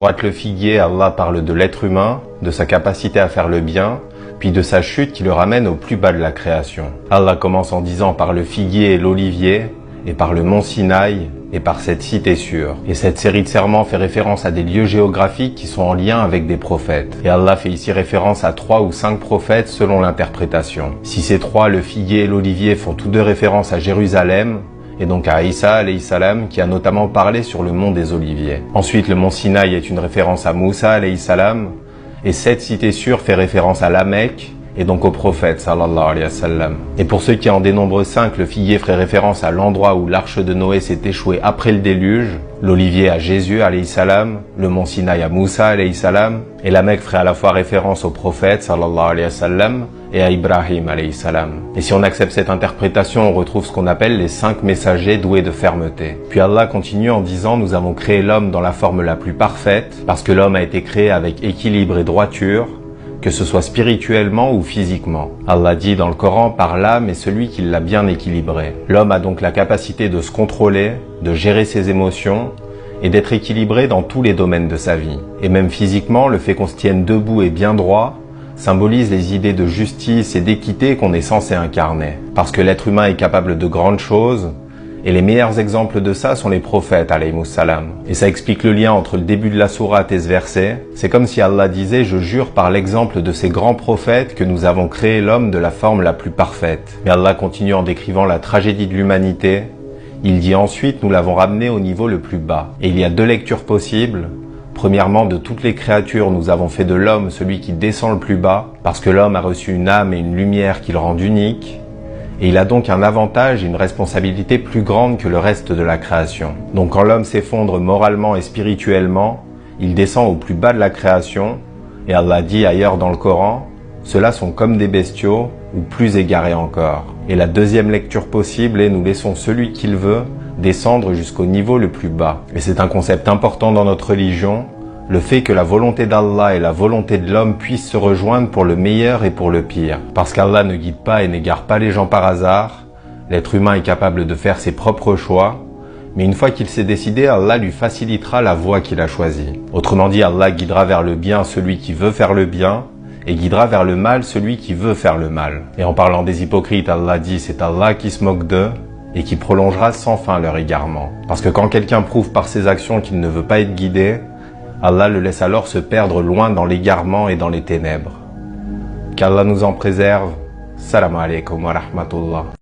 Droite le figuier, Allah parle de l'être humain, de sa capacité à faire le bien, puis de sa chute qui le ramène au plus bas de la création. Allah commence en disant par le figuier et l'olivier, et par le mont Sinaï, et par cette cité sûre. Et cette série de serments fait référence à des lieux géographiques qui sont en lien avec des prophètes. Et Allah fait ici référence à 3 ou 5 prophètes selon l'interprétation. Si ces 3, le figuier et l'olivier, font tous deux référence à Jérusalem, et donc à Isa alayhi salam, qui a notamment parlé sur le mont des Oliviers. Ensuite, le mont Sinaï est une référence à Moussa alayhi salam, et cette cité sûre fait référence à la Mecque, et donc au prophète sallallahu alayhi wa sallam. Et pour ceux qui en dénombrent 5, le figuier ferait référence à l'endroit où l'arche de Noé s'est échouée après le déluge, l'olivier à Jésus alayhi salam, le mont Sinaï à Moussa alayhi salam, et la Mecque ferait à la fois référence au prophète sallallahu alayhi wa sallam et à Ibrahim alayhi salam. Et si on accepte cette interprétation, on retrouve ce qu'on appelle les 5 messagers doués de fermeté. Puis Allah continue en disant: nous avons créé l'homme dans la forme la plus parfaite, parce que l'homme a été créé avec équilibre et droiture, que ce soit spirituellement ou physiquement. Allah dit dans le Coran: par l'âme et celui qui l'a bien équilibré. L'homme a donc la capacité de se contrôler, de gérer ses émotions et d'être équilibré dans tous les domaines de sa vie. Et même physiquement, le fait qu'on se tienne debout et bien droit symbolise les idées de justice et d'équité qu'on est censé incarner. Parce que l'être humain est capable de grandes choses, et les meilleurs exemples de ça sont les prophètes, alayhimus salam. Et ça explique le lien entre le début de la sourate et ce verset. C'est comme si Allah disait: je jure par l'exemple de ces grands prophètes que nous avons créé l'homme de la forme la plus parfaite. Mais Allah continue en décrivant la tragédie de l'humanité. Il dit ensuite: nous l'avons ramené au niveau le plus bas. Et il y a 2 lectures possibles. Premièrement, de toutes les créatures, nous avons fait de l'homme celui qui descend le plus bas, parce que l'homme a reçu une âme et une lumière qui le rendent unique. Et il a donc un avantage et une responsabilité plus grande que le reste de la création. Donc quand l'homme s'effondre moralement et spirituellement, il descend au plus bas de la création, et Allah dit ailleurs dans le Coran: ceux-là sont comme des bestiaux, ou plus égarés encore. Et la deuxième lecture possible est: nous laissons celui qu'il veut descendre jusqu'au niveau le plus bas. Et c'est un concept important dans notre religion, le fait que la volonté d'Allah et la volonté de l'homme puissent se rejoindre pour le meilleur et pour le pire. Parce qu'Allah ne guide pas et n'égare pas les gens par hasard, l'être humain est capable de faire ses propres choix, mais une fois qu'il s'est décidé, Allah lui facilitera la voie qu'il a choisie. Autrement dit, Allah guidera vers le bien celui qui veut faire le bien, et guidera vers le mal celui qui veut faire le mal. Et en parlant des hypocrites, Allah dit: c'est Allah qui se moque d'eux, et qui prolongera sans fin leur égarement. Parce que quand quelqu'un prouve par ses actions qu'il ne veut pas être guidé, Allah le laisse alors se perdre loin dans l'égarement et dans les ténèbres. Qu'Allah nous en préserve. Salam alaikum wa rahmatullah.